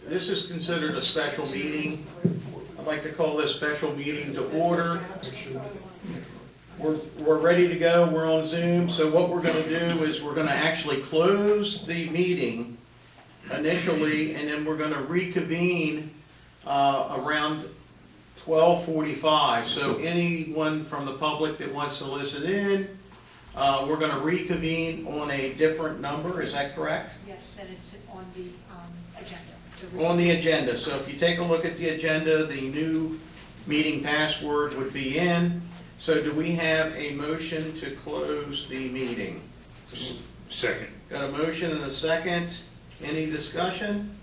this is considered a special meeting. I'd like to call this special meeting to order. We're ready to go. We're on Zoom. So what we're going to do is we're going to actually close the meeting initially, and then we're going to reconvene around 12:45. So anyone from the public that wants to listen in, we're going to reconvene on a different number. Is that correct? Yes, and it's on the agenda. On the agenda. So if you take a look at the agenda, the new meeting password would be in. So do we have a motion to close the meeting? Second. Got a motion and a second. Any discussion?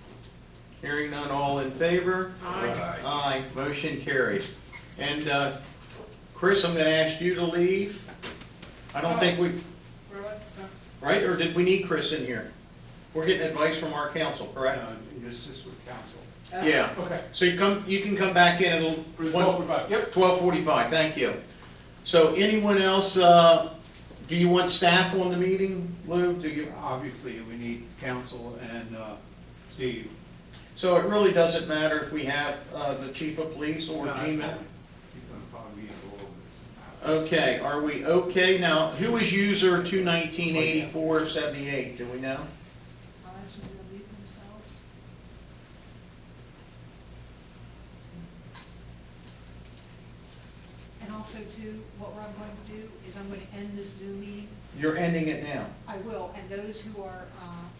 Hearing none, all in favor? Aye. Aye. Motion carries. And Chris, I'm going to ask you to leave. I don't think we... Right? Or did we need Chris in here? We're getting advice from our council, correct? This is with council. Yeah. Okay. So you can come back in at 12:45. Yep. 12:45. Thank you. So anyone else? Do you want staff on the meeting, Lou? Do you? Obviously, we need council and Steve. So it really doesn't matter if we have the chief of police or Gina. Okay. Are we okay now? Who is user 219-8478? Do we know? I'll ask them to leave themselves. And also too, what I'm going to do is I'm going to end this Zoom meeting. You're ending it now. I will, and those who are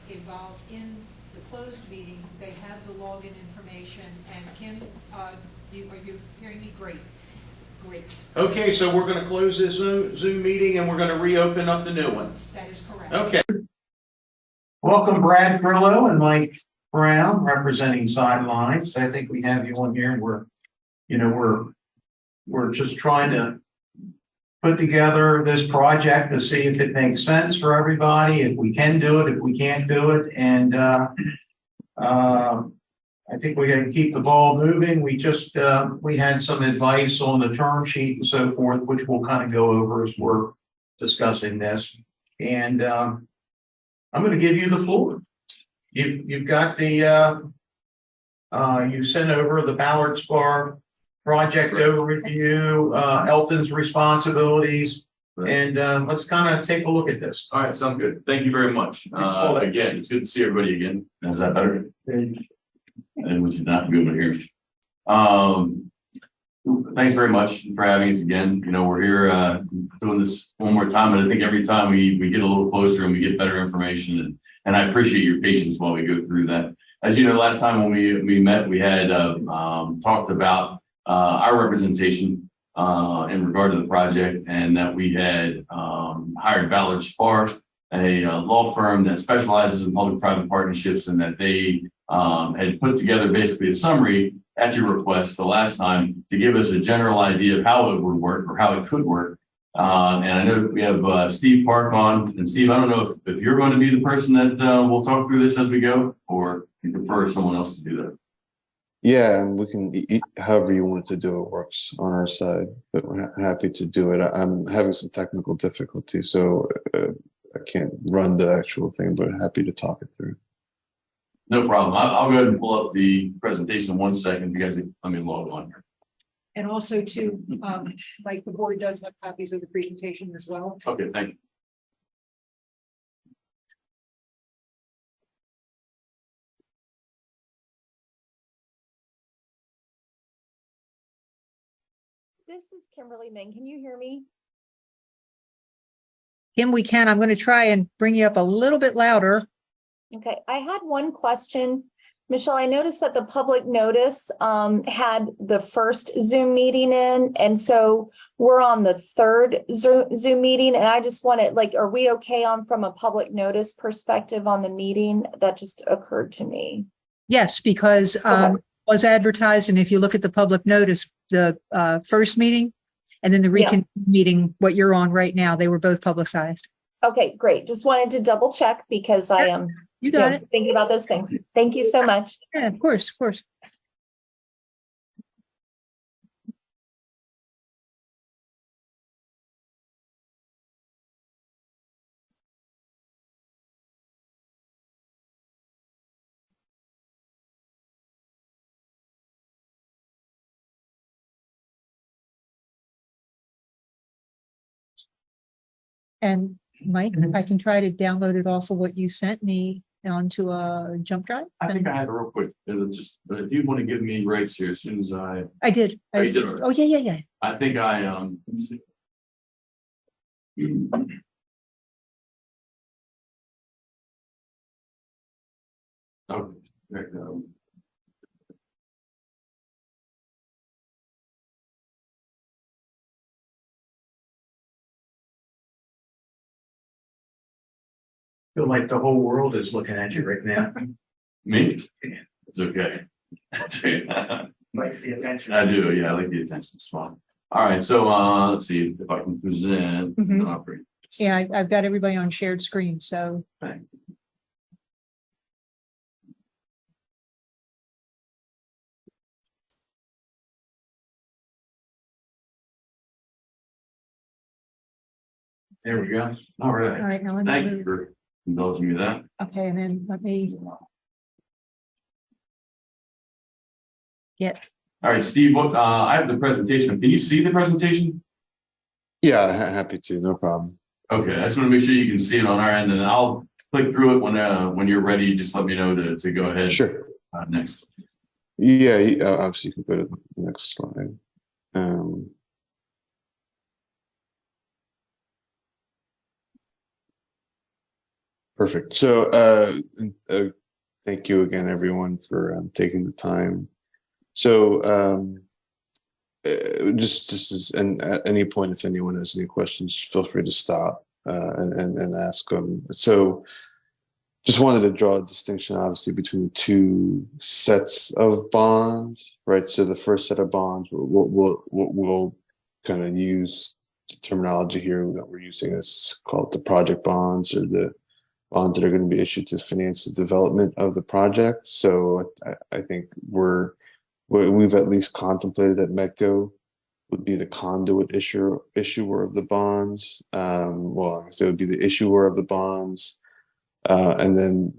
involved in the closed meeting, they have the login information. And Kim, are you hearing me? Great. Great. Okay, so we're going to close this Zoom meeting and we're going to reopen up the new one. That is correct. Okay. Welcome, Brad Grillo and Mike Brown, representing Sidelines. I think we have you on here, and we're just trying to put together this project to see if it makes sense for everybody, if we can do it, if we can't do it, and I think we got to keep the ball moving. We had some advice on the term sheet and so forth, which we'll kind of go over as we're discussing this. And I'm going to give you the floor. You've got the you sent over the Ballard Spar project overview, Elkton's responsibilities, and let's kind of take a look at this. All right, sounds good. Thank you very much. Again, it's good to see everybody again. Is that better? And we should not be able to hear. Thanks very much for having us again. We're here doing this one more time, but I think every time we get a little closer and we get better information, and I appreciate your patience while we go through that. As you know, last time when we met, we had talked about our representation in regard to the project, and that we had hired Ballard Spar, a law firm that specializes in public-private partnerships, and that they had put together basically a summary at your request the last time to give us a general idea of how it would work or how it could work. And I know we have Steve Park on. And Steve, I don't know if you're going to be the person that will talk through this as we go, or you prefer someone else to do that. Yeah, and we can, however you want to do it works on our side, but we're happy to do it. I'm having some technical difficulty, so I can't run the actual thing, but happy to talk it through. No problem. I'll go ahead and pull up the presentation in 1 second. You guys, let me log on here. And also too, like the board does have copies of the presentation as well. Okay, thank you. This is Kimberly Ming. Can you hear me? Kim, we can. I'm going to try and bring you up a little bit louder. Okay, I had one question. Michelle, I noticed that the public notice had the first Zoom meeting in, and so we're on the third Zoom meeting, and I just wanted, are we okay from a public notice perspective on the meeting? That just occurred to me. Yes, because Okay. it was advertised, and if you look at the public notice, the first meeting and then the reconvene meeting, what you're on right now, they were both publicized. Okay, great. Just wanted to double check because I am You got it. thinking about those things. Thank you so much. Yeah, of course, of course. And Mike, I can try to download it off of what you sent me onto a jump drive. I think I have it real quick. It'll just, but if you want to give me rights here as soon as I did. Oh, you did already? Oh, yeah. I think let's see. Oh, there you go. Feel like the whole world is looking at you right now. Me? It's okay. That's it. Likes the attention. I do, yeah, I like the attention spot. All right, so let's see if I can present. Mhm. Operate. Yeah, I've got everybody on shared screen, so. Thank you. There we go. All All right. right, now let me Thank you move. for indulging me that. Okay, and then let me get, All right, Steve, what, I have the presentation. Can you see the presentation? Yeah, happy to, no problem. Okay, I just want to make sure you can see it on our end, and then I'll click through it when you're ready. Just let me know to go ahead. Sure. Next. Yeah, obviously you can go to the next slide. Perfect. So, thank you again, everyone, for taking the time. So, just as, and at any point, if anyone has any questions, feel free to stop and ask them. So, just wanted to draw a distinction, obviously, between the two sets of bonds, right? So, the first set of bonds, we'll kind of use the terminology here that we're using is called the project bonds, or the bonds that are going to be issued to finance the development of the project. So I think we've at least contemplated that Metco would be the conduit issuer of the bonds. Well, I guess it would be the issuer of the bonds. And then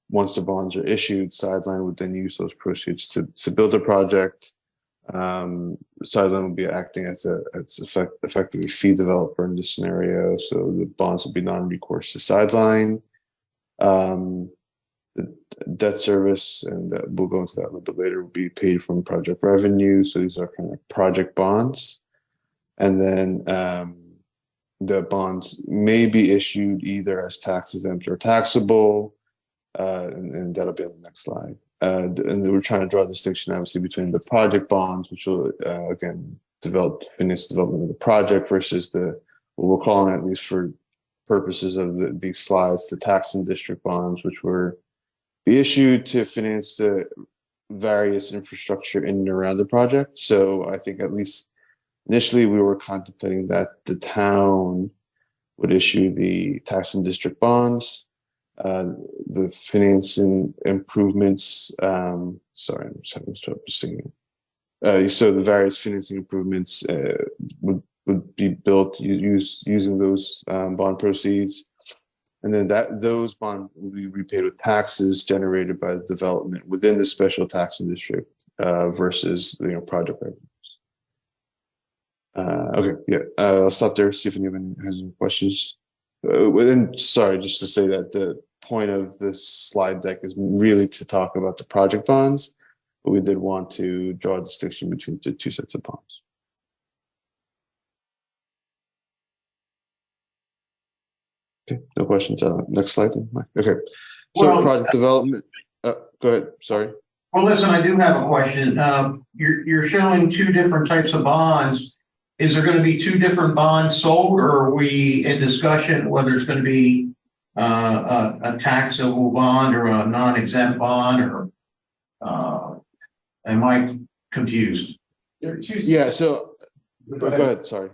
once the bonds are issued, Sideline would then use those proceeds to build a project. Sideline would be acting as effectively fee developer in this scenario. So the bonds would be non-recourse to Sideline. The debt service, and we'll go into that a little bit later, will be paid from project revenue. So these are kind of project bonds. And then the bonds may be issued either as tax exempt or taxable. And that'll be on the next slide. And we're trying to draw a distinction, obviously, between the project bonds, which will, again, finance development of the project, versus what we're calling, at least for purposes of these slides, the tax and district bonds, which were be issued to finance the various infrastructure in and around the project. So I think at least initially we were contemplating that the town would issue the tax and district bonds. The financing improvements, sorry, I'm just having trouble seeing. So the various financing improvements would be built using those bond proceeds, and then those bonds will be repaid with taxes generated by the development within the special taxing district versus project revenues. Okay, yeah, I'll stop there. See if anyone has any questions. And sorry, just to say that the point of this slide deck is really to talk about the project bonds, but we did want to draw a distinction between the two sets of bonds. Okay, no questions. Next slide. Okay, so Well, project development. Go ahead. Sorry. Well, listen, I do have a question. You're showing two different types of bonds. Is there going to be two different bonds sold, or are we in discussion whether it's going to be a taxable bond or a non-exempt bond, or am I confused? There are two. Yeah. So go ahead. Sorry.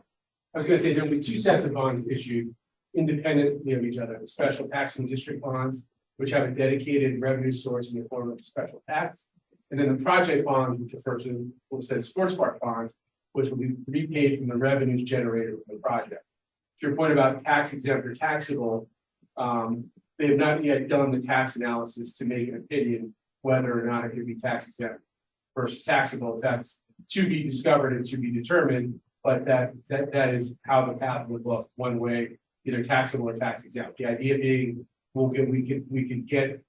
I was going to say there'll be two sets of bonds issued independently of each other: the special tax and district bonds, which have a dedicated revenue source in the form of special tax, and then the project bonds, which refer to what we said sports park bonds, which will be repaid from the revenues generated from the project. To your point about tax exempt or taxable, they have not yet done the tax analysis to make an opinion whether or not it could be tax exempt versus taxable. That's to be discovered and to be determined, but that is how the path would look. One way either taxable or tax exempt. The idea being, we could get,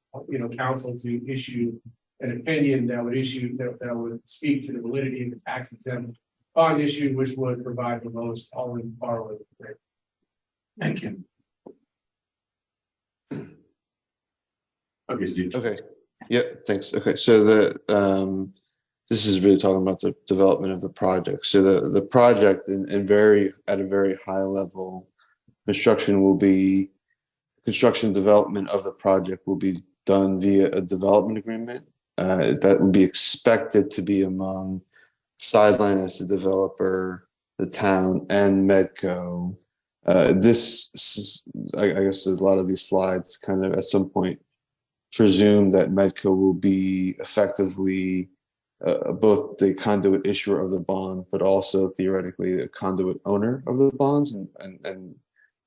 council to issue an opinion that would speak to the validity of the tax exempt bond issue, which would provide the lowest all-in borrowing rate. Thank you. Okay, Steve. Okay, yeah, thanks. Okay, so this is really talking about the development of the project. So the project at a very high level, construction development of the project will be done via a development agreement that would be expected to be among Sideline as the developer, the town, and Medco. I guess there's a lot of these slides kind of at some point presume that Medco will be effectively both the conduit issuer of the bond, but also theoretically a conduit owner of the bonds, and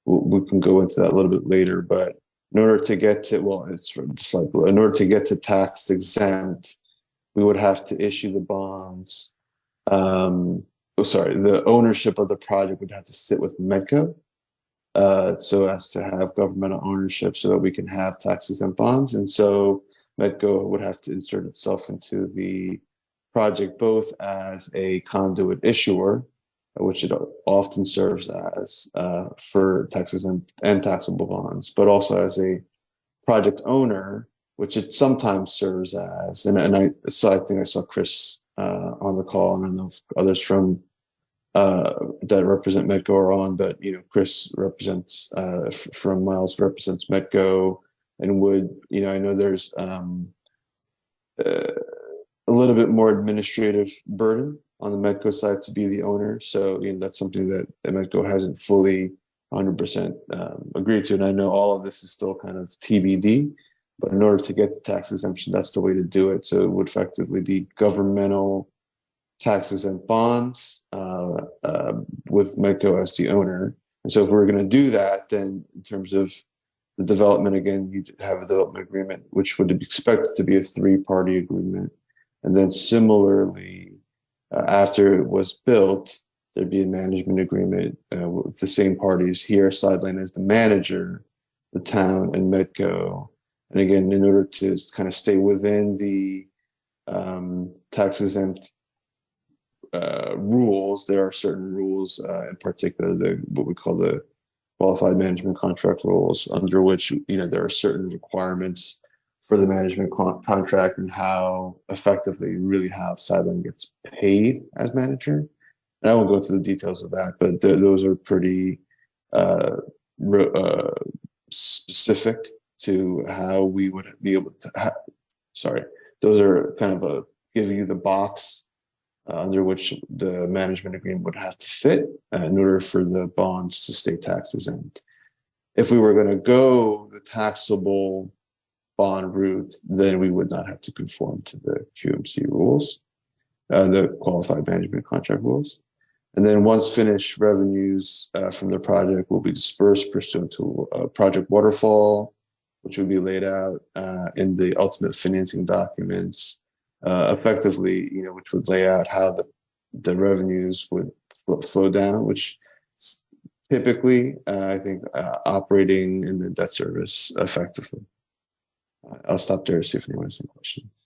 we can go into that a little bit later. But in order to get to, in order to get to tax exempt, we would have to issue the bonds. The ownership of the project would have to sit with Medco, so as to have governmental ownership, so that we can have tax exempt bonds. And so Medco would have to insert itself into the project both as a conduit issuer, which it often serves as for tax exempt and taxable bonds, but also as a project owner, which it sometimes serves as. And I think I saw Chris on the call, and I don't know if others from that represent Medco are on, but Chris represents from Miles represents Medco, and would I know there's a little bit more administrative burden on the Medco side to be the owner. So that's something that Medco hasn't fully 100% agreed to. And I know all of this is still kind of TBD, but in order to get the tax exemption, that's the way to do it. So it would effectively be governmental tax exempt bonds with Medco as the owner. And so if we're going to do that, then in terms of the development, again, you have a development agreement, which would be expected to be a 3-party agreement. And then similarly, after it was built, there'd be a management agreement with the same parties here, Sideline as the manager, the town, and Medco. And again, in order to kind of stay within the tax exempt rules, there are certain rules, in particular, what we call the qualified management contract rules, under which there are certain requirements for the management contract and how effectively really how Sideline gets paid as manager. And I won't go through the details of that, but those are pretty specific to how we would be able to. Those are kind of give you the box under which the management agreement would have to fit in order for the bonds to stay tax exempt. If we were going to go the taxable bond route, then we would not have to conform to the QMC rules, the qualified management contract rules. And then once finished, revenues from the project will be dispersed pursuant to a project waterfall, which would be laid out in the ultimate financing documents, effectively, which would lay out how the revenues would flow down, which typically, I think, operating in the debt service effectively. I'll stop there to see if anyone has any questions.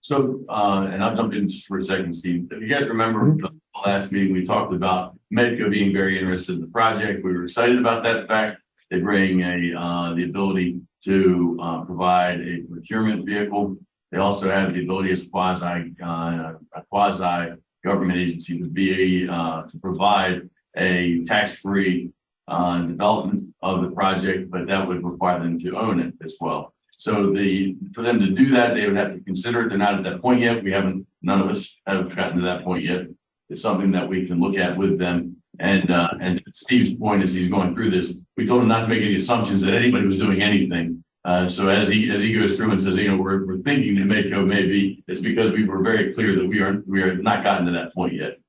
So, and I'll jump in just for a second, Steve. If you guys remember the last meeting, we talked about Medco being very interested in the project. We were excited about that fact. They bring the ability to provide a procurement vehicle. They also have the ability as a quasi government agency to provide a tax-free development of the project, but that would require them to own it as well. So for them to do that, they would have to consider it. They're not at that point yet. None of us have gotten to that point yet. It's something that we can look at with them. And Steve's point as he's going through this, we told him not to make any assumptions that anybody was doing anything. So as he goes through and says, we're thinking that Medco may be, it's because we were very clear that we are not gotten to that point yet.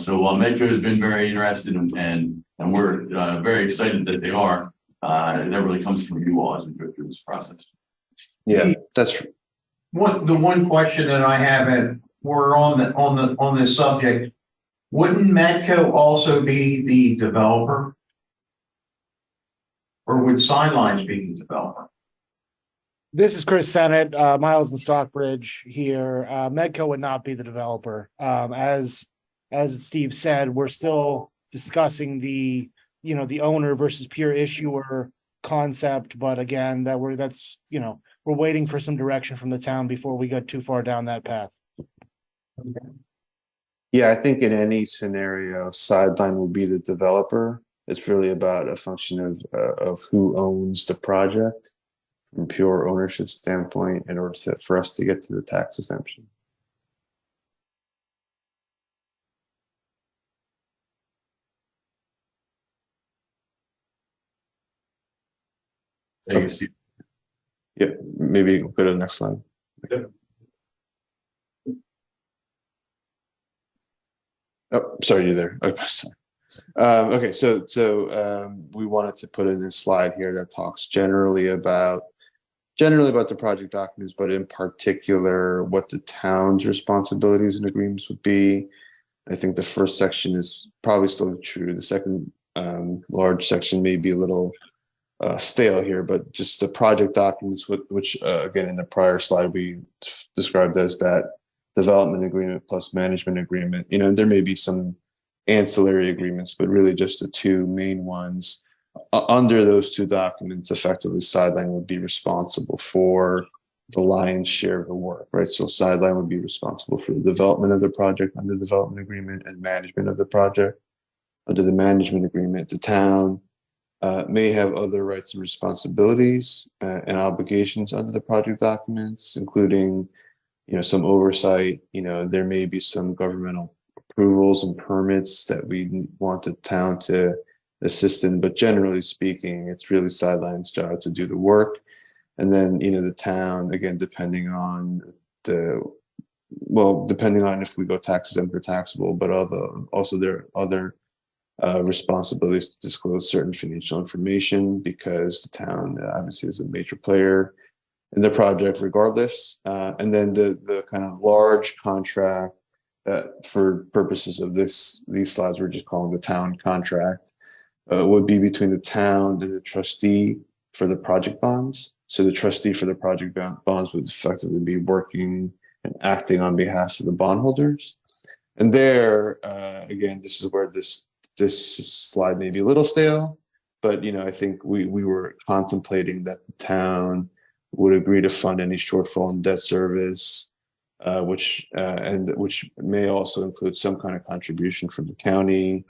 So while Medco has been very interested and we're very excited that they are, that really comes from you all as we go through this process. Yeah, that's the one question that I have, and we're on this subject. Wouldn't Medco also be the developer? Or would Sidelines be the developer? This is Chris Sennett, Miles and Stockbridge here. Medco would not be the developer. As Steve said, we're still discussing the owner versus pure issuer concept. But again, we're waiting for some direction from the town before we get too far down that path. Yeah, I think in any scenario, Sideline will be the developer. It's really about a function of who owns the project from pure ownership standpoint in order for us to get to the tax exemption. Thank you, Steve. Yeah, maybe go to the next slide. Okay. Oh, sorry, you're there. Okay, sorry. Okay, so we wanted to put in a slide here that talks generally about the project documents, but in particular what the town's responsibilities and agreements would be. I think the first section is probably still true. The second large section may be a little stale here, but just the project documents, which again in the prior slide we described as that development agreement plus management agreement. There may be some ancillary agreements, but really just the two main ones. Under those two documents, effectively Sideline would be responsible for the lion's share of the work, right? So Sideline would be responsible for the development of the project under the development agreement and management of the project. Under the management agreement, the town may have other rights and responsibilities and obligations under the project documents, including some oversight. There may be some governmental approvals and permits that we want the town to assist in, but generally speaking, it's really Sideline's job to do the work. And then, the town, again, depending on if we go tax exempt or taxable, but also there are other responsibilities to disclose certain financial information because the town obviously is a major player in the project regardless. And then the kind of large contract that for purposes of these slides, we're just calling the town contract, would be between the town and the trustee for the project bonds. So the trustee for the project bonds would effectively be working and acting on behalf of the bondholders. And there, again, this is where this slide may be a little stale, but I think we were contemplating that the town would agree to fund any shortfall in debt service, which may also include some kind of contribution from the county,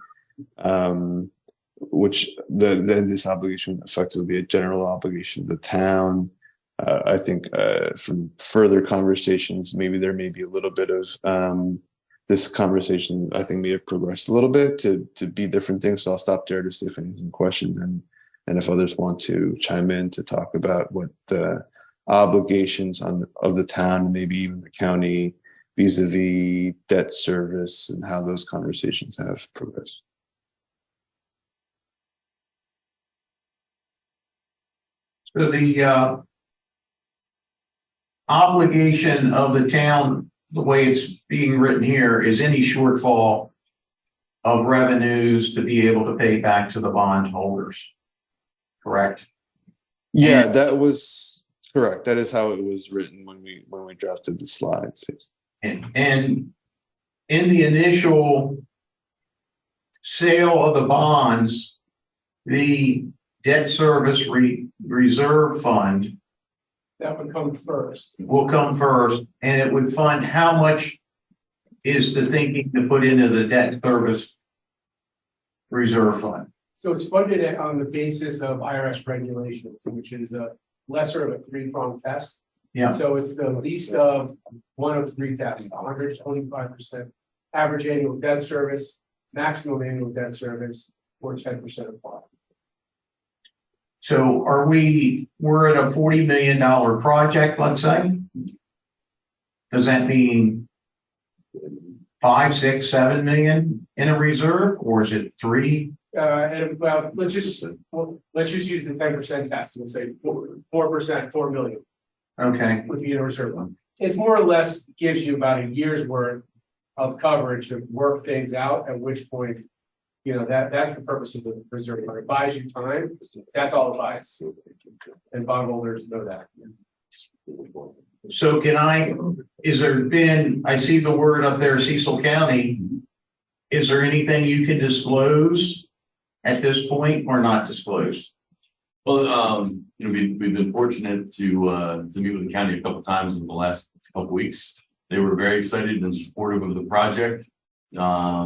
which then this obligation would effectively be a general obligation of the town. I think from further conversations, maybe there may be a little bit of this conversation, I think may have progressed a little bit to be different things. So I'll stop there to see if anyone's questions and if others want to chime in to talk about what the obligations of the town, maybe even the county, vis-a-vis debt service and how those conversations have progressed. So the obligation of the town, the way it's being written here, is any shortfall of revenues to be able to pay back to the bondholders. Correct? Yeah, that was correct. That is how it was written when we drafted the slides. And in the initial sale of the bonds, the debt service reserve fund That would come first. will come first, and it would fund how much is the thinking to put into the debt service reserve fund? So it's funded on the basis of IRS regulations, which is a lesser of a three-pronged test. Yeah. So it's the least of one of three tests, 125% average annual debt service, maximum annual debt service, or 10% of par. So we're at a $40 million project, let's say? Does that mean 5, 6, 7 million in a reserve, or is it 3? And well, let's just use the 10% test. We'll say 4%, 4 million Okay, would be in a reserve fund. It's more or less gives you about a year's worth of coverage to work things out, at which point, that's the purpose of the reserve. It buys you time. That's all it buys. And bondholders know that. So I see the word up there, Cecil County. Is there anything you can disclose at this point or not disclose? Well, we've been fortunate to meet with the county a couple of times in the last couple of weeks. They were very excited and supportive of the project.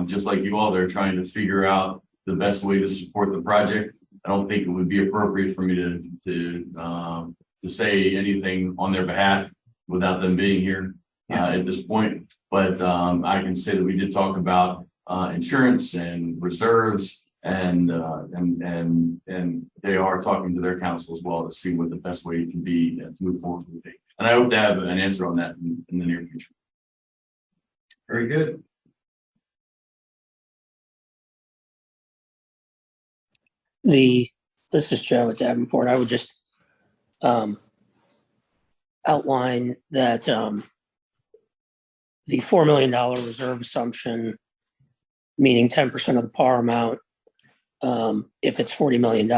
Just like you all, they're trying to figure out the best way to support the project. I don't think it would be appropriate for me to say anything on their behalf without them being here at this point. But I can say that we did talk about insurance and reserves, and they are talking to their council as well to see what the best way to be to move forward would be. And I hope to have an answer on that in the near future. Very good. This is Joe at Davenport. I would just outline that the $4 million reserve assumption, meaning 10% of the par amount, if it's $40 million,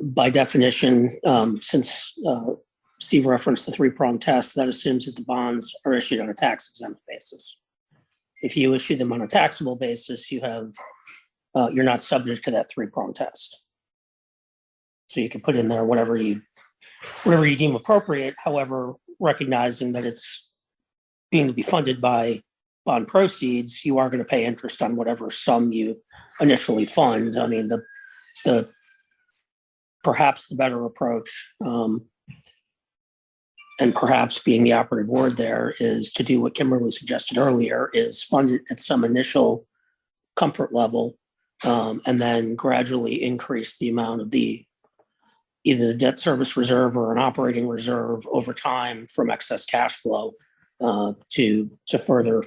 by definition, since Steve referenced the three-pronged test, that assumes that the bonds are issued on a tax-exempt basis. If you issue them on a taxable basis, you're not subject to that three-pronged test. So you can put in there whatever you deem appropriate, however, recognizing that it's being to be funded by bond proceeds, you are going to pay interest on whatever sum you initially fund. I mean, perhaps the better approach, and perhaps being the operative word there, is to do what Kimberly suggested earlier, is fund it at some initial comfort level, and then gradually increase the amount of either the debt service reserve or an operating reserve over time from excess cash flow to further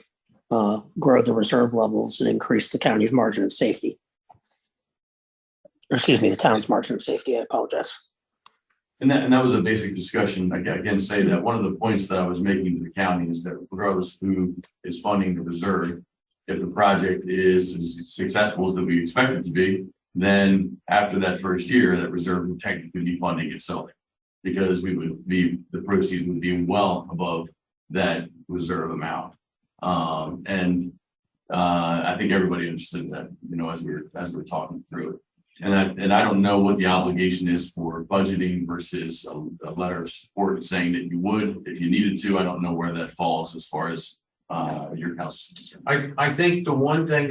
grow the reserve levels and increase the county's margin of safety. Or excuse me, the town's margin of safety. I apologize. And that was a basic discussion. I can say that one of the points that I was making to the county is that regardless who is funding the reserve, if the project is as successful as that we expect it to be, then after that first year, that reserve would technically be funding itself, because the proceeds would be well above that reserve amount. I think everybody understood that, as we were talking through it. And I don't know what the obligation is for budgeting versus a letter of support saying that you would if you needed to. I don't know where that falls as far as your house is concerned. I think the one thing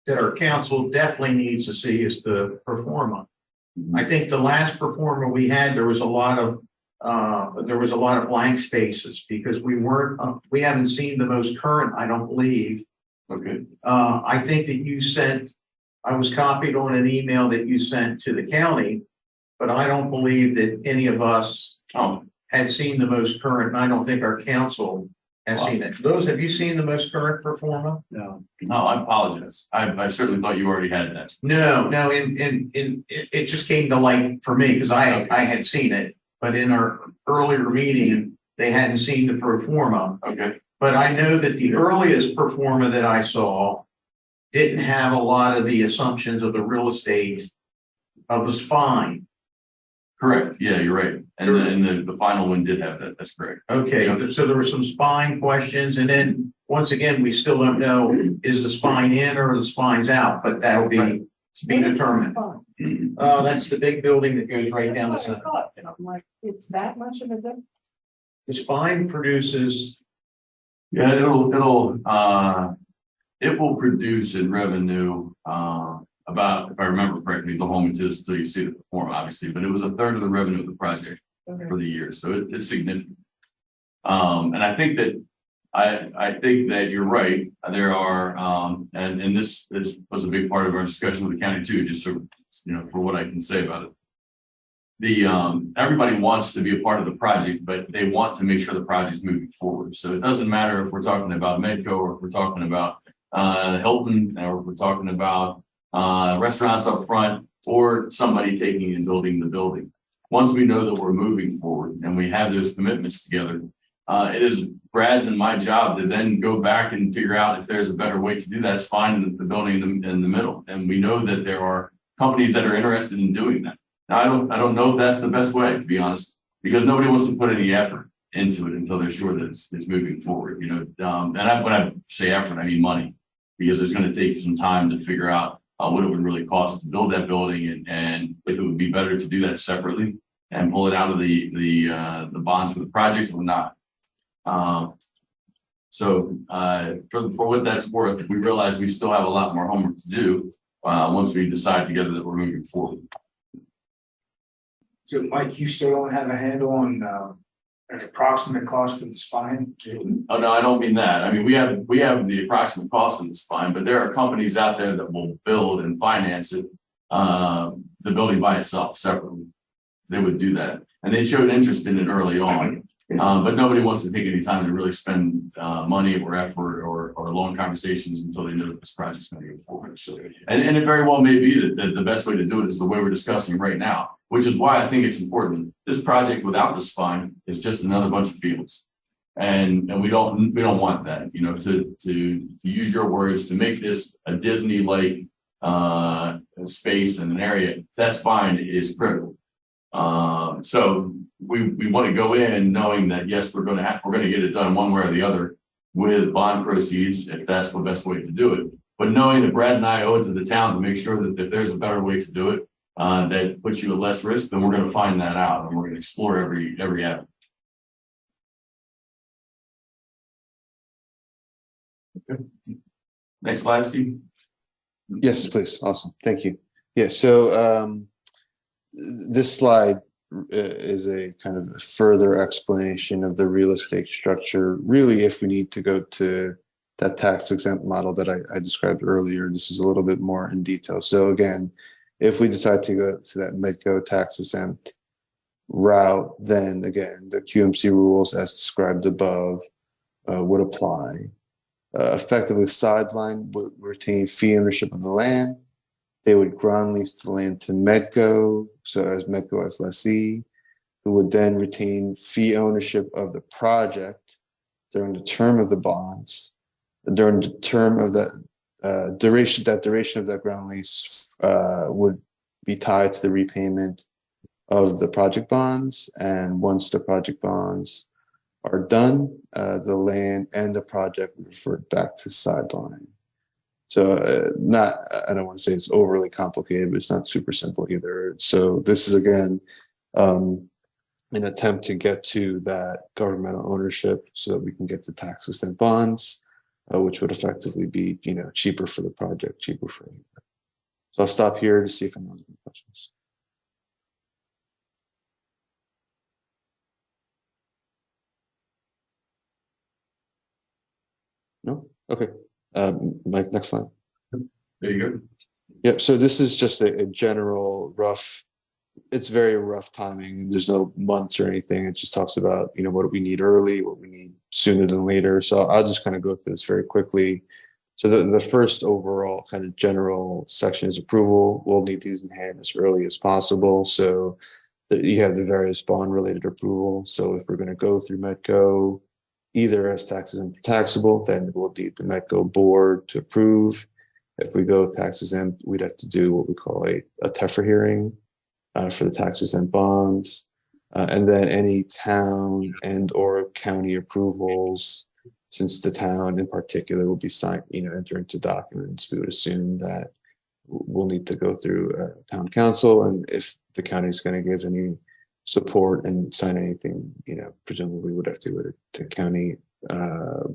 that our council definitely needs to see is the performa. I think the last performa we had, there was a lot of blank spaces because we haven't seen the most current, I don't believe. Okay. I think that I was copied on an email that you sent to the county, but I don't believe that any of us had seen the most current, and I don't think our council has seen it. Have you seen the most current performa? No. No, I apologize. I certainly thought you already had that. No, it just came to light for me because I had seen it, but in our earlier meeting, they hadn't seen the performa. Okay. But I know that the earliest performa that I saw didn't have a lot of the assumptions of the real estate of the spine. Correct. Yeah, you're right. And the final one did have that. That's correct. Okay, so there were some spine questions, and then once again, we still don't know, is the spine in or the spine's out, but that'll be to be determined. That's the big building that goes right down the center. I'm like, it's that much of a difference? The spine produces. Yeah, it will produce in revenue about, if I remember correctly, the home until you see the perform, obviously, but it was a third of the revenue of the project for the year, so it's significant. And I think that you're right. There are, and this was a big part of our discussion with the county too, just so for what I can say about it. Everybody wants to be a part of the project, but they want to make sure the project's moving forward. So it doesn't matter if we're talking about Medco or if we're talking about Elkton, or if we're talking about restaurants up front or somebody taking and building the building. once we know that we're moving forward and we have those commitments together, it is Brad's and my job to then go back and figure out if there's a better way to do that. It's fine the building in the middle. And we know that there are companies that are interested in doing that. Now, I don't know if that's the best way, to be honest, because nobody wants to put any effort into it until they're sure that it's moving forward, you know. When I say effort, I mean money, because it's going to take some time to figure out what it would really cost to build that building, and if it would be better to do that separately and pull it out of the bonds for the project or not. So for what that's worth, we realize we still have a lot more homework to do once we decide together that we're moving forward. So Mike, you still don't have a handle on an approximate cost of the spine? Oh, no, I don't mean that. I mean, we have the approximate cost of the spine, but there are companies out there that will build and finance it, the building by itself separately. They would do that. And they showed interest in it early on. But nobody wants to take any time to really spend money or effort or long conversations until they know that this project's going to go forward. So, and it very well may be that the best way to do it is the way we're discussing right now, which is why I think it's important. This project without the spine is just another bunch of fields, and we don't want that. You know, to use your words, to make this a Disney-like space and an area, that spine is critical. So we want to go in knowing that, yes, we're going to get it done one way or the other with bond proceeds, if that's the best way to do it. But knowing that Brad and I owe it to the town to make sure that if there's a better way to do it, that puts you at less risk, then we're going to find that out and we're going to explore every avenue. Okay. Next slide, Steve. Yes, please. Awesome. Thank you. Yeah. So this slide is a kind of further explanation of the real estate structure. Really, if we need to go to that tax exempt model that I described earlier, this is a little bit more in detail. So again, if we decide to go to that Medco tax exempt route, then again, the QMC rules as described above would apply. Effectively, Sideline would retain fee ownership of the land. They would ground lease the land to Medco, so as Medco as lessee, who would then retain fee ownership of the project during the term of the bonds. During the term of that duration of that ground lease would be tied to the repayment of the project bonds. And once the project bonds are done, the land and the project would revert back to Sideline. So I don't want to say it's overly complicated, but it's not super simple either. So this is, again, an attempt to get to that governmental ownership so that we can get the tax exempt bonds, which would effectively be, you know, cheaper for the project, cheaper for everybody. So I'll stop here to see if anyone has any questions. No? Okay. Mike, next slide. There you go. Yep. So this is just a general rough, it's very rough timing. There's no months or anything. It just talks about, you know, what we need early, what we need sooner than later. So I'll just kind of go through this very quickly. So the first overall kind of general section is approval. We'll need these in hand as early as possible. So you have the various bond related approval. So if we're going to go through Medco, either as taxes and taxable, then we'll need the Medco board to approve. If we go tax exempt, we'd have to do what we call a TEFRA hearing for the tax exempt bonds. And then any town and or county approvals, since the town in particular will be signed, you know, enter into documents, we would assume that we'll need to go through town council. And if the county is going to give any support and sign anything, you know, presumably we would have to go to county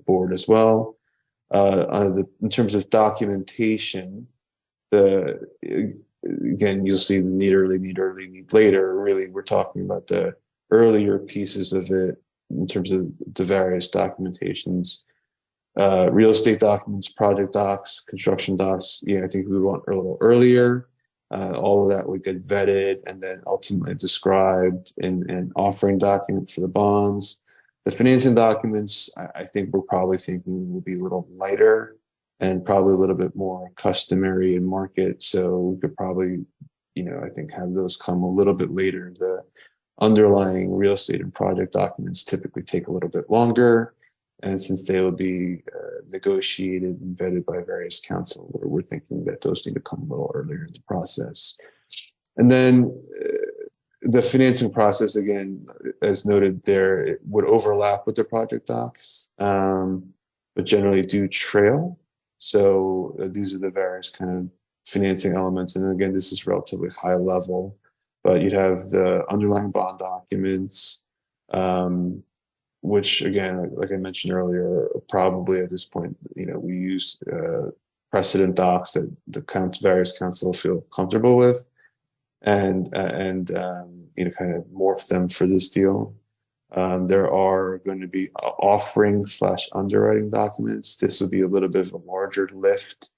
board as well. In terms of documentation, again, you'll see the need early, need later. Really, we're talking about the earlier pieces of it in terms of the various documentations, real estate documents, project docs, construction docs. Yeah, I think we would want a little earlier. All of that would get vetted and then ultimately described in an offering document for the bonds. The financing documents, I think we're probably thinking will be a little lighter and probably a little bit more customary in market. So we could probably, I think have those come a little bit later. The underlying real estate and project documents typically take a little bit longer. And since they will be negotiated and vetted by various counsel, we're thinking that those need to come a little earlier in the process. And then the financing process, again, as noted there, it would overlap with the project docs, but generally do trail. So these are the various kind of financing elements. And again, this is relatively high level, but you'd have the underlying bond documents, which again, like I mentioned earlier, probably at this point, we use precedent docs that the various counsel feel comfortable with, and kind of morph them for this deal. There are going to be offering/underwriting documents. This would be a little bit of a larger lift.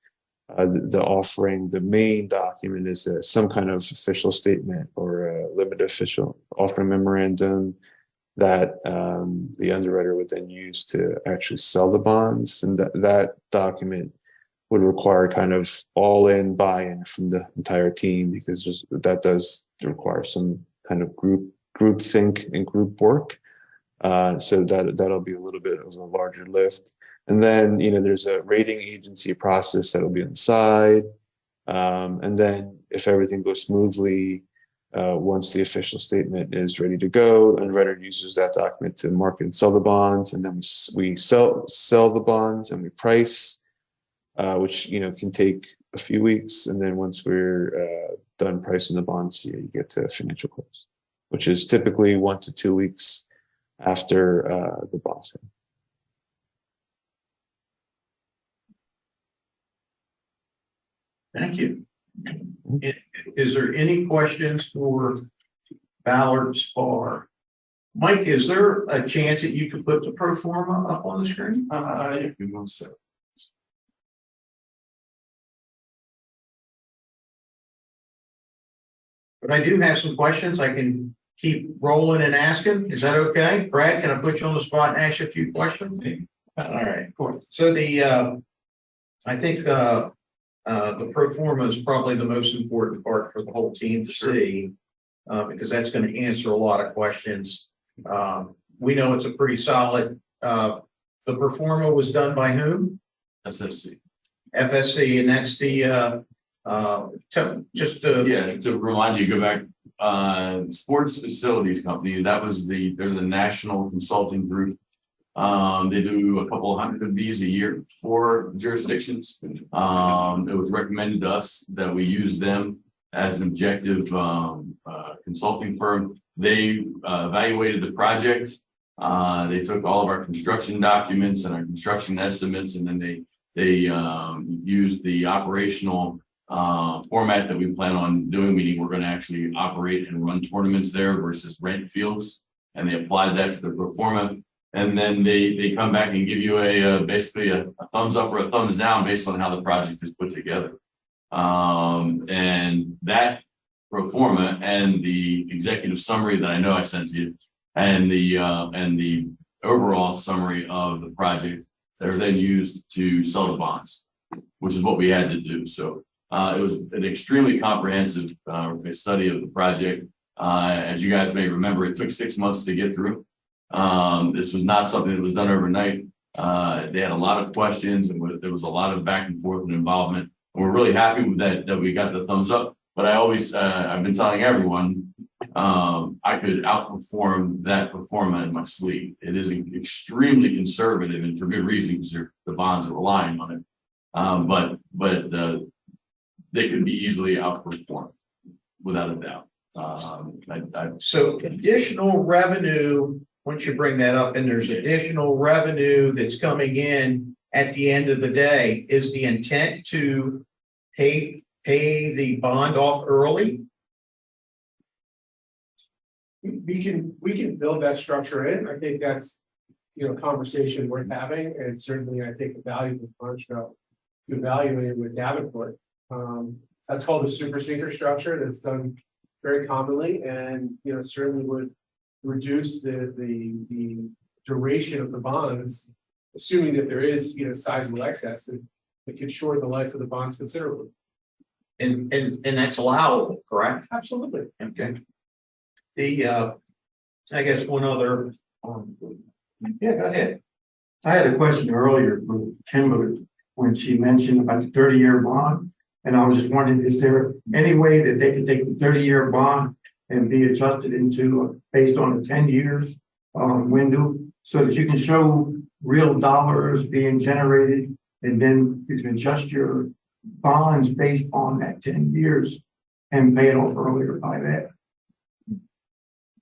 The offering, the main document is some kind of official statement or a limited official offering memorandum that the underwriter would then use to actually sell the bonds. And that document would require kind of all-in buy-in from the entire team, because that does require some kind of group think and group work. So that'll be a little bit of a larger lift. And then, there's a rating agency process that'll be on the side. And then if everything goes smoothly, once the official statement is ready to go, the underwriter uses that document to market and sell the bonds. And then we sell the bonds and we price, which, can take a few weeks. And then once we're done pricing the bonds, you get to financial close, which is typically 1 to 2 weeks after the bond sale. Thank you. Is there any questions for Ballard Spar? Mike, is there a chance that you could put the pro forma up on the screen? If you want to. But I do have some questions. I can keep rolling and asking. Is that okay? Brad, can I put you on the spot and ask you a few questions? All right, of course. So I think the pro forma is probably the most important part for the whole team to see, because that's going to answer a lot of questions. We know it's a pretty solid. The pro forma was done by whom? FSC. FSC, and that's the to remind you, go back, Sports Facilities Company, they're the national consulting group. They do a couple hundred of these a year for jurisdictions. It was recommended to us that we use them as an objective consulting firm. They evaluated the project. They took all of our construction documents and our construction estimates, and then they used the operational format that we plan on doing, meaning we're going to actually operate and run tournaments there versus rent fields. And they applied that to the pro forma. And then they come back and give you basically a thumbs up or a thumbs down based on how the project is put together. And that pro forma and the executive summary that I know I sent you, and the overall summary of the project, they're then used to sell the bonds, which is what we had to do. So it was an extremely comprehensive study of the project. As you guys may remember, it took 6 months to get through. This was not something that was done overnight. They had a lot of questions, and there was a lot of back and forth and involvement. And we're really happy with that we got the thumbs up. But I always, I've been telling everyone, I could outperform that pro forma in my sleep. It is extremely conservative, and for good reason, because the bonds are relying on it. But they could be easily outperformed without a doubt. So additional revenue, once you bring that up, and there's additional revenue that's coming in at the end of the day, is the intent to pay the bond off early? We can build that structure in. I think that's, conversation worth having, and certainly I think a valuable construct to evaluate with Davenport. That's called a super sinker structure that's done very commonly, and certainly would reduce the duration of the bonds, assuming that there is sizable excess. It could shorten the life of the bonds considerably. and that's allowable, correct? Absolutely. Okay. I guess one other, yeah, go ahead. I had a question earlier for Kimberly, when she mentioned about the 30-year bond. And I was just wondering, is there any way that they can take the 30-year bond and be adjusted into, based on the 10 years window, so that you can show real dollars being generated, and then you can adjust your bonds based on that 10 years and pay it off earlier by that?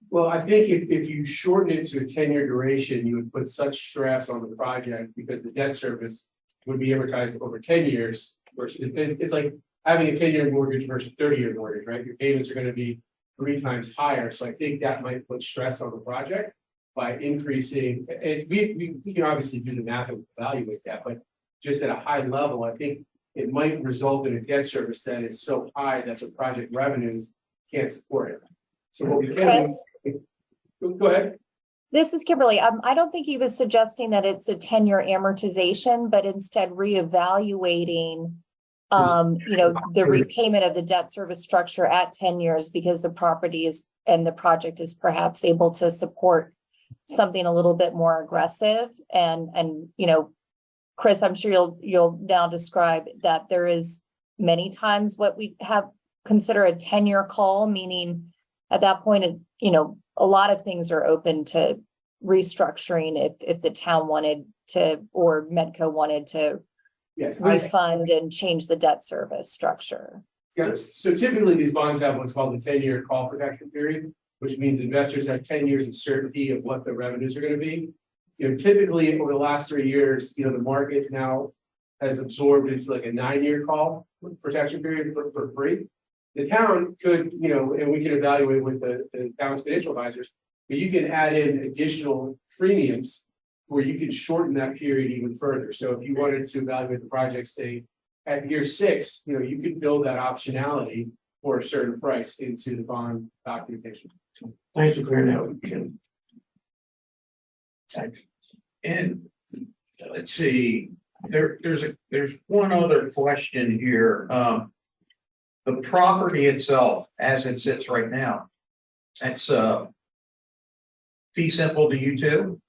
Well, I think if you shorten it to a 10-year duration, you would put such stress on the project because the debt service would be amortized over 10 years. Versus it's like having a 10-year mortgage versus 30-year mortgage, right? Your payments are going to be 3 times higher. So I think that might put stress on the project by increasing. And we can obviously do the math and evaluate that, but just at a high level, I think it might result in a debt service that is so high that the project revenues can't support it. So what we can do, go ahead. This is Kimberly. I don't think he was suggesting that it's a 10-year amortization, but instead reevaluating, the repayment of the debt service structure at 10 years, because the property is and the project is perhaps able to support something a little bit more aggressive. And Chris, I'm sure you'll now describe that there is many times what we have consider a 10-year call, meaning at that point, a lot of things are open to restructuring if the town wanted to, or Medco wanted to refund and change the debt service structure. Yes, so typically these bonds have what's called the 10-year call protection period, which means investors have 10 years of certainty of what the revenues are going to be. Typically over the last 3 years, the market now has absorbed into like a 9-year call protection period for free. The town could, and we can evaluate with the town's financial advisors, but you can add in additional premiums where you can shorten that period even further. So if you wanted to evaluate the project, say at year 6, you could build that optionality for a certain price into the bond documentation. Thanks for clearing that up, Kim. And let's see, there's one other question here. The property itself, as it sits right now, that's fee simple to you too?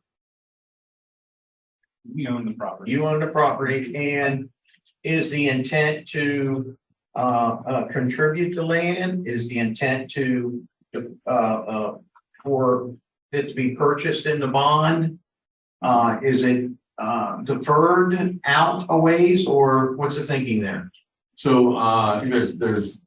We own the property. You own the property, and is the intent to contribute to land? Is the intent to for it to be purchased in the bond? Is it deferred out a ways, or what's the thinking there? So I think there's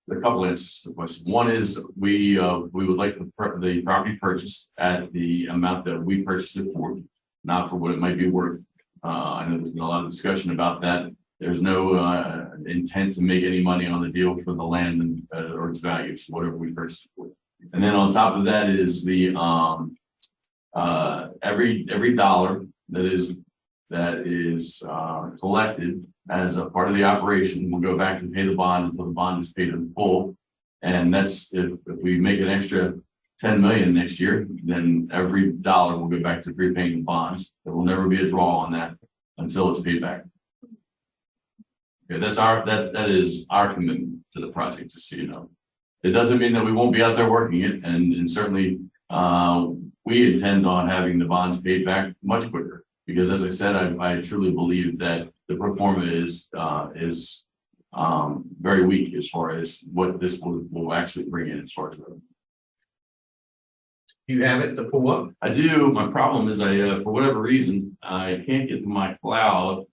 a couple answers to the question. One is we would like the property purchased at the amount that we purchased it for, not for what it might be worth. I know there's been a lot of discussion about that. There's no intent to make any money on the deal for the land or its value, so whatever we purchased it for. And then on top of that is the every dollar that is collected as a part of the operation will go back to pay the bond until the bond is paid in full. And that's if we make an extra 10 million next year, then every dollar will go back to prepaying the bonds. There will never be a draw on that until it's paid back. Okay, that is our commitment to the project, just so you know. It doesn't mean that we won't be out there working it, and certainly we intend on having the bonds paid back much quicker. Because as I said, I truly believe that the pro forma is very weak as far as what this will actually bring in as far as revenue. You have it to pull up? I do. My problem is for whatever reason, I can't get to my cloud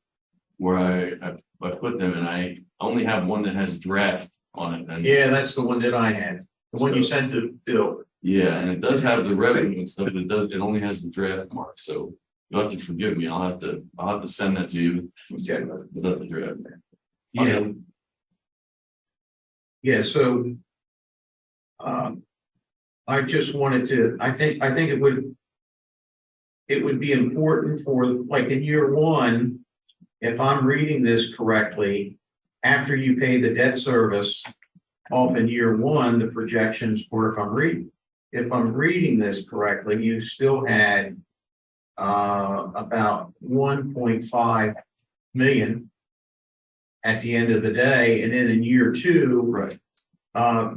where I put them, and I only have one that has draft on it. And yeah, that's the one that I had. The one you sent to Bill. Yeah, and it does have the revenue and stuff, but it only has the draft mark. So you'll have to forgive me. I'll have to send that to you. Okay, it's not the draft. Yeah. Yeah, so I just wanted to, I think it would be important for, like, in year 1, if I'm reading this correctly, after you pay the debt service off in year 1, the projections were, if I'm reading this correctly, you still had about 1.5 million at the end of the day, and then in year two, Right.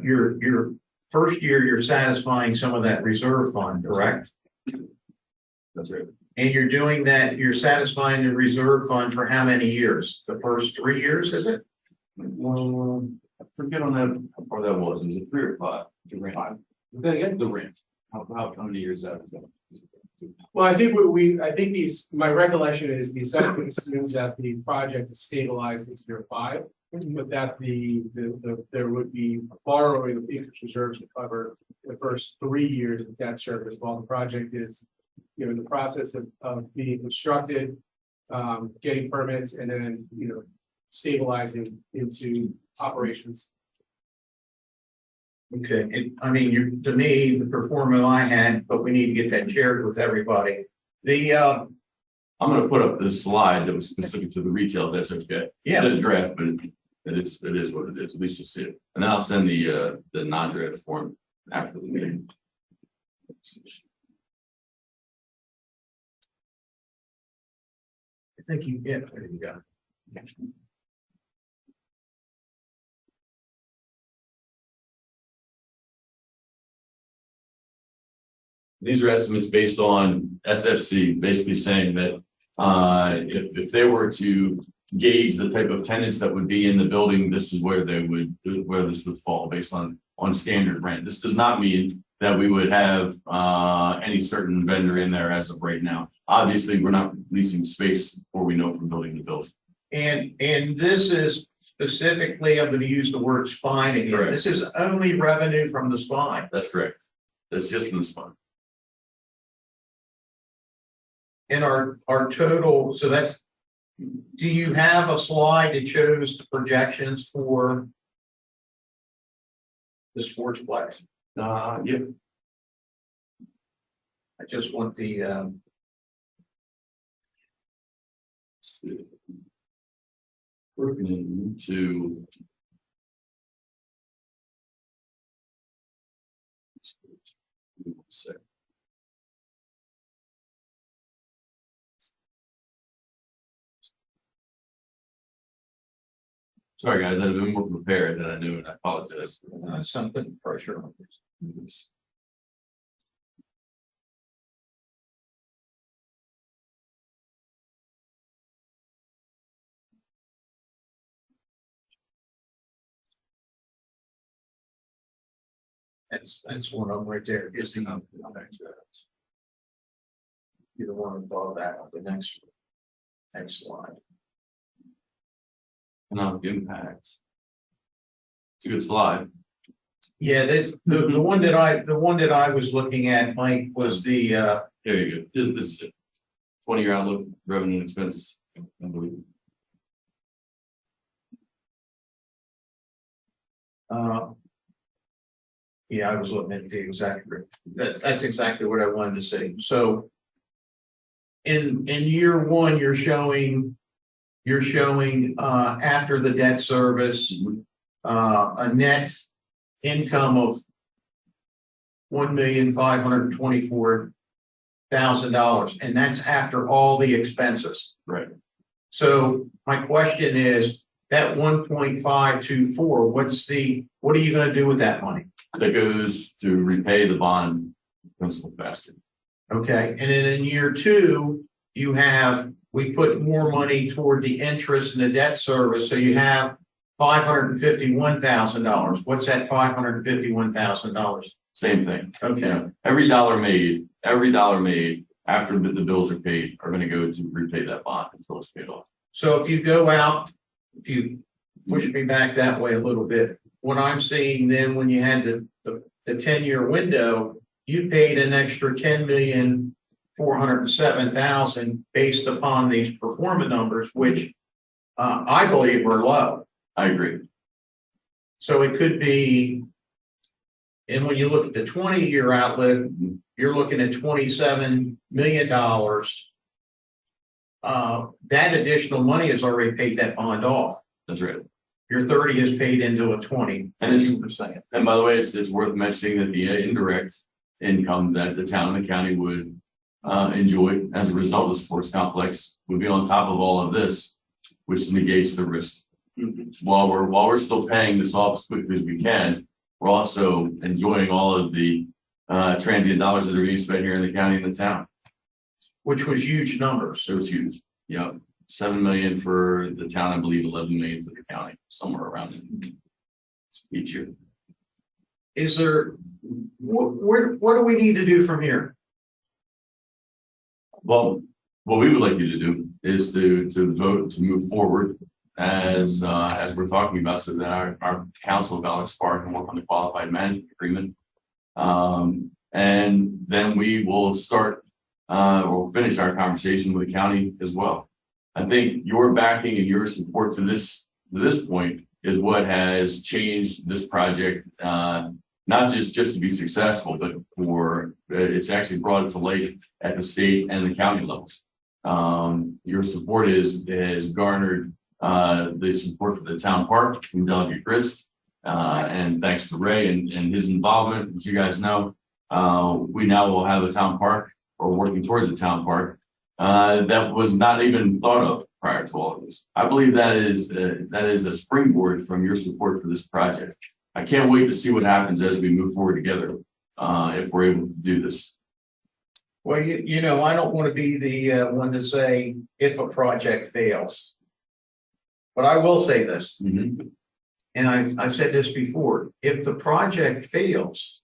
your first year, you're satisfying some of that reserve fund, correct? That's right. And you're doing that, you're satisfying the reserve fund for how many years? The first 3 years, is it? Well, I forget on that how far that was. Was it 3 or 5? The rent. Then again, the rent. How many years out? Well, I think my recollection is the assessment assumes that the project is stabilized in year 5, but that there would be borrowing of interest reserves to cover the first 3 years of debt service while the project is, in the process of being constructed, getting permits, and then, stabilizing into operations. Okay, I mean, to me, the performance I had, but we need to get that shared with everybody. I'm gonna put up this slide that was specific to the retail district. Okay. Yeah. It says draft, but it is what it is. At least you'll see it. And then I'll send the non-draft form after the meeting. I think there you go. These are estimates based on SFC, basically saying that if they were to gauge the type of tenants that would be in the building, this is where this would fall based on standard rent. This does not mean that we would have any certain vendor in there as of right now. Obviously, we're not leasing space before we know from building to building. And this is specifically, I'm going to use the word spine again. Correct. This is only revenue from the spine. That's correct. That's just from the spine. And our total, so that's, do you have a slide that shows the projections for the sportsplex? Yeah. I just want the, Working into sorry, guys, I've been more prepared than I knew, and I apologize. something pressure on this. That's one of them right there. Is the you're the one above that on the next slide. Economic impact. It's a good slide. Yeah, there's the one that I was looking at, Mike, was the There you go. This is 20-year outlook, revenue and expenses. Unbelievable. Yeah, I was looking at the exact, that's exactly what I wanted to see. So in year one, you're showing after the debt service, a net income of $1,524,000, and that's after all the expenses. Right. So my question is, that 1.524, what are you going to do with that money? That goes to repay the bond principal faster. Okay, and then in year two, we put more money toward the interest and the debt service, so you have $551,000. What's that $551,000? Same thing. Okay. You know, every dollar made after the bills are paid are going to go to repay that bond until it's paid off. So if you go out, if you push me back that way a little bit, what I'm seeing then, when you had the 10-year window, you paid an extra $10,407,000 based upon these performance numbers, which I believe were low. I agree. So it could be, and when you look at the 20-year outlook, you're looking at $27 million. That additional money has already paid that bond off. That's right. Your 30 is paid into a 20. And it's, you were saying. and by the way, it's worth mentioning that the indirect income that the town and the county would enjoy as a result of the sports complex would be on top of all of this, which negates the risk while we're still paying this off as quickly as we can, we're also enjoying all of the transient dollars that are being spent here in the county and the town. which was huge numbers. So it's huge. Yep. 7 million for the town, I believe 11 million for the county, somewhere around it each year. Is there, what do we need to do from here? Well, what we would like you to do is to vote to move forward as we're talking about, so that our council of Alex Park can work on the qualified management agreement. And then we will start or finish our conversation with the county as well. I think your backing and your support to this point is what has changed this project, not just to be successful, but for it's actually brought it to light at the state and the county levels. Your support has garnered the support for the town park from Delegate Grist, and thanks to Ray and his involvement, as you guys know, we now will have a town park, or working towards a town park that was not even thought of prior to all of this. I believe that is a springboard from your support for this project. I can't wait to see what happens as we move forward together, if we're able to do this. Well, you know, I don't want to be the one to say if a project fails. But I will say this, Mm-hmm. and I've said this before, if the project fails,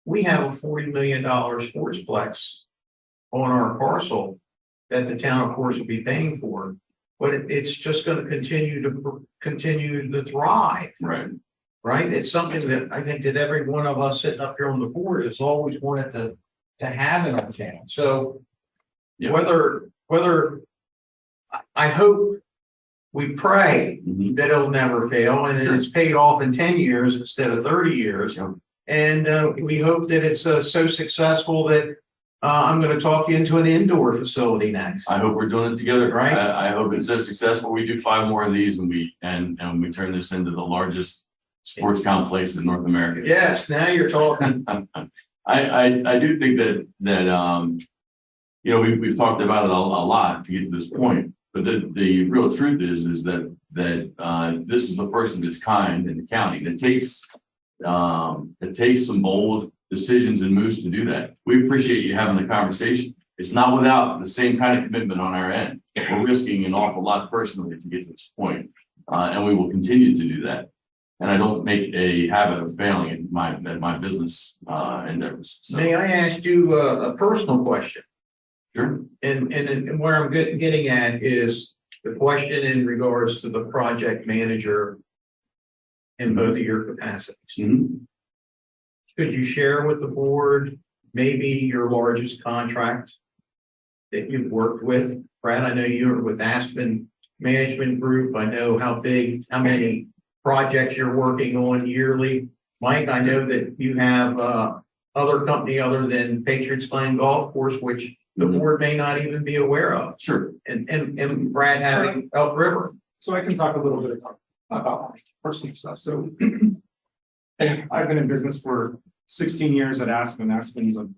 we have a $40 million sportsplex on our parcel that the town, of course, will be paying for, but it's just going to continue to thrive. Right. Right? It's something that I think that every one of us sitting up here on the board has always wanted to have in our town. So Yeah. whether I hope, we pray Mhm. that it'll never fail and Sure. it's paid off in 10 years instead of 30 years. Yeah. And we hope that it's so successful that I'm going to talk you into an indoor facility next. I hope we're doing it together. Right. I hope it's so successful. We do 5 more of these and we turn this into the largest sports complex in North America. Yes, now you're talking. I do think that you know, we've talked about it a lot to get to this point, but the real truth is that this is the first of its kind in the county. It takes some bold decisions and moves to do that. We appreciate you having the conversation. It's not without the same kind of commitment on our end. We're risking an awful lot personally to get to this point, and we will continue to do that. And I don't make a habit of failing at my business endeavors. So, May I ask you a personal question? sure. And where I'm getting at is the question in regards to the project manager in both of your capacities. Mhm. Could you share with the board maybe your largest contract that you've worked with? Brad, I know you're with Aspen Management Group. I know how many projects you're working on yearly. Mike, I know that you have other company other than Patriots Glen Golf Course, which the board may not even be aware of. Sure. And Brad having Elk River. So I can talk a little bit about personal stuff. So I've been in business for 16 years at Aspen. Aspen's a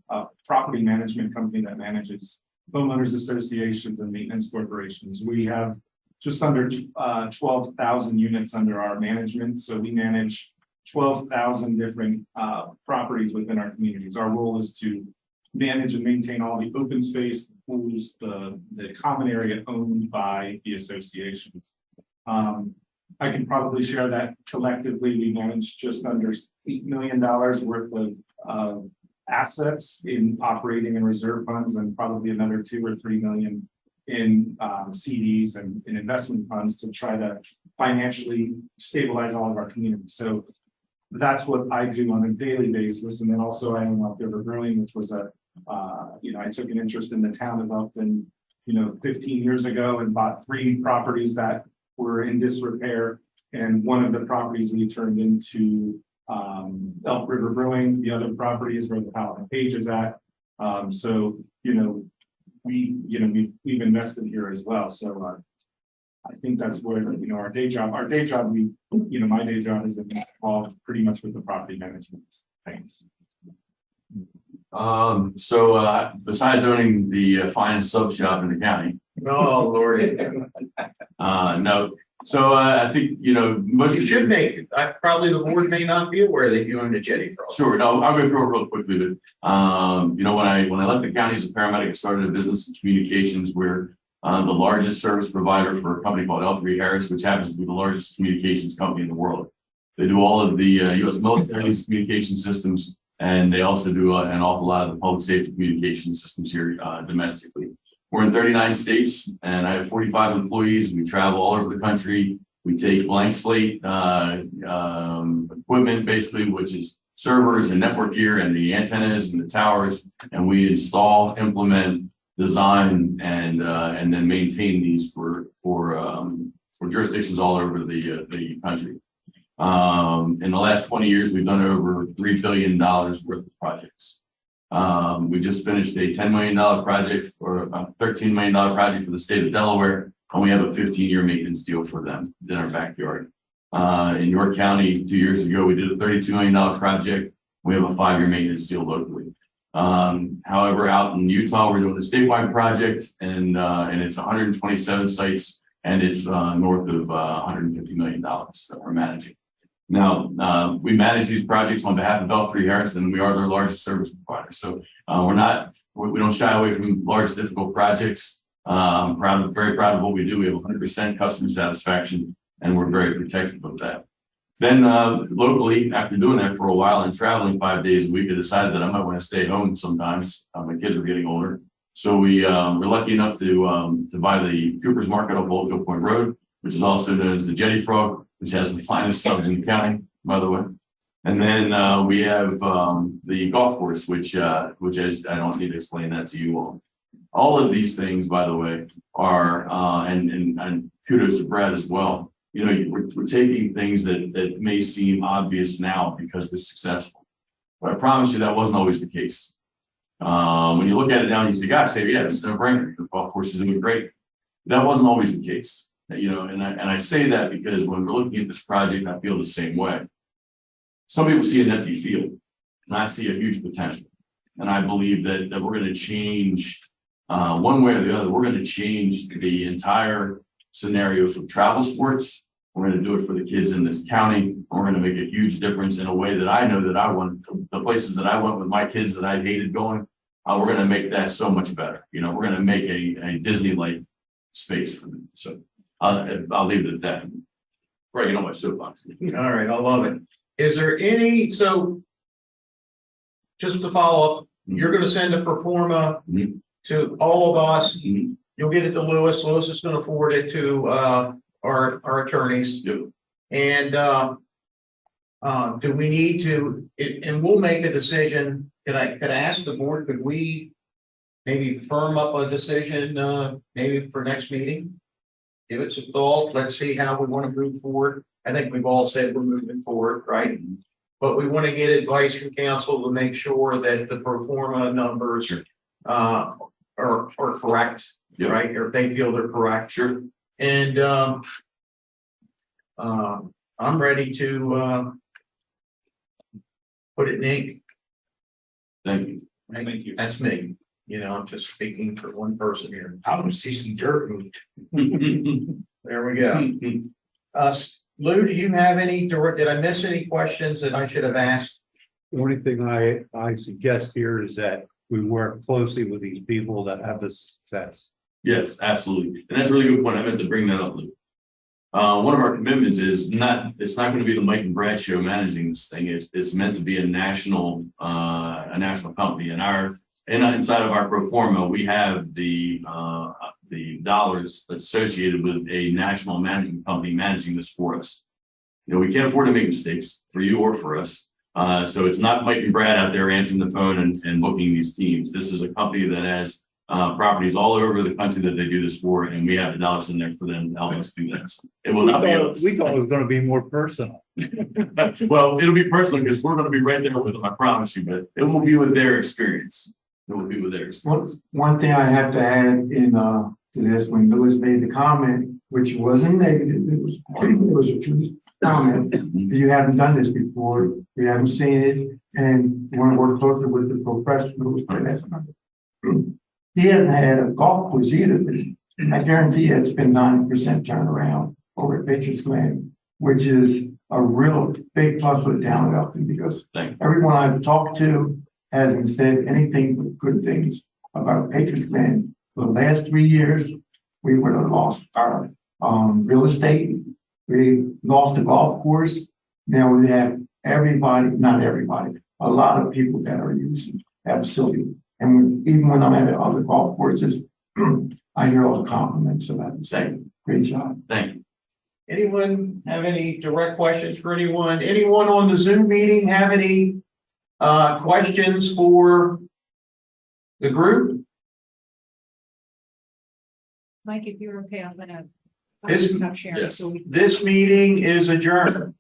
property management company that manages homeowners associations and maintenance corporations. We have just under 12,000 units under our management. So we manage 12,000 different properties within our communities. Our role is to manage and maintain all the open space, the pools, the common area owned by the associations. I can probably share that collectively, we manage just under $8 million worth of assets in operating and reserve funds, and probably another 2 or 3 million in CDs and in investment funds to try to financially stabilize all of our communities. So that's what I do on a daily basis. And then also I own Elk River Brewing, which was I took an interest in the town of Elkton, 15 years ago and bought 3 properties that were in disrepair. And one of the properties we turned into Elk River Brewing. The other property is where the Paladin Page is at. We've invested here as well. So I think that's where, our day job, my day job is involved pretty much with the property management things. So besides owning the finest sub shop in the county, Oh, Lord. No, so I think, most You of should make it. Probably the board may not be aware that you own a jetty frog. Sure, no, I'll go through it real quickly, but, when I left the county as a paramedic, I started a business in communications. We're the largest service provider for a company called L3Harris, which happens to be the largest communications company in the world. They do all of the U.S. military's communication systems, and they also do an awful lot of the public safety communication systems here domestically. We're in 39 states, and I have 45 employees. We travel all over the country. We take blank slate equipment, basically, which is servers and network gear and the antennas and the towers, and we install, implement, design, and then maintain these for jurisdictions all over the country. In the last 20 years, we've done over $3 billion worth of projects. We just finished a $10 million project or a $13 million project for the state of Delaware, and we have a 15-year maintenance deal for them in our backyard. In York County, 2 years ago, we did a $32 million project. We have a 5-year maintenance deal locally. However, out in Utah, we're doing a statewide project, and it's 127 sites, and it's north of $150 million that we're managing. Now, we manage these projects on behalf of L3Harris, and we are their largest service provider. So we don't shy away from large, difficult projects. Very proud of what we do. We have 100% customer satisfaction, and we're very protective of that. Then locally, after doing that for a while and traveling 5 days a week, I decided that I might want to stay home sometimes. My kids are getting older. So we're lucky enough to buy the Cooper's Market off Oldfield Point Road, which is also known as the Jetty Frog, which has the finest subs in the county, by the way. And then we have the golf course, which I don't need to explain that to you all. All of these things, by the way, are and kudos to Brad as well. We're taking things that may seem obvious now because they're successful, but I promise you that wasn't always the case. When you look at it now, you say, "Gosh, yeah, it's no brainer. The golf course is doing great." That wasn't always the case. And I say that because when we're looking at this project, I feel the same way. Some people see an empty field, and I see a huge potential. And I believe that we're going to change one way or the other. We're going to change the entire scenario for travel sports. We're going to do it for the kids in this county. We're going to make a huge difference in a way that I know that I want. The places that I went with my kids that I hated going, we're going to make that so much better. We're going to make a Disney-like space for them. So I'll leave it at that. Before I get on my soapbox. All right, I love it. Is there any, so just to follow up, you're going to send a pro forma to all of us. You'll get it to Lewis. Lewis is going to forward it to our attorneys. Yep. And do we need to, and we'll make a decision. Could I ask the board, could we maybe firm up a decision maybe for next meeting? Give it some thought. Let's see how we want to move forward. I think we've all said we're moving forward, right? But we want to get advice from council to make sure that the pro forma numbers are correct, right? Or if they feel they're correct. Sure. And I'm ready to put it in ink. Thank you. Thank you. That's me. I'm just speaking for one person here. I want to see some dirt moved. There we go. Lou, do you have any, did I miss any questions that I should have asked? The only thing I suggest here is that we work closely with these people that have the success. Yes, absolutely. And that's a really good point. I meant to bring that up, Lou. One of our commitments is it's not going to be the Mike and Brad show managing this thing. It's meant to be a national company. And inside of our pro forma, we have the dollars associated with a national management company managing this for us. We can't afford to make mistakes for you or for us. So it's not Mike and Brad out there answering the phone and booking these teams. This is a company that has properties all over the country that they do this for, and we have the dollars in there for them to help us do that. So it will not be us. We thought it was going to be more personal. Well, it'll be personal because we're going to be right there with them, I promise you, but it will be with their experience. It will be with their experience. One thing I have to add to this, when Lewis made the comment, which wasn't negative, it was a true comment. You haven't done this before, you haven't seen it, and you want to work closer with the professionals. He hasn't had a golf course either. I guarantee you it's been 90% turnaround over at Patriots Land, which is a real big plus for the town of Elkton because Thank you. everyone I've talked to hasn't said anything but good things about Patriots Land. For the last 3 years, we would have lost our real estate. We lost the golf course. Now we have everybody, not everybody, a lot of people that are using that facility. And even when I'm at other golf courses, I hear all the compliments about it. Saying, great job. Thank you. Anyone have any direct questions for anyone? Anyone on the Zoom meeting have any questions for the group? Mike, if you're okay, I'm gonna This- stop sharing. yes. So we This meeting is adjourned.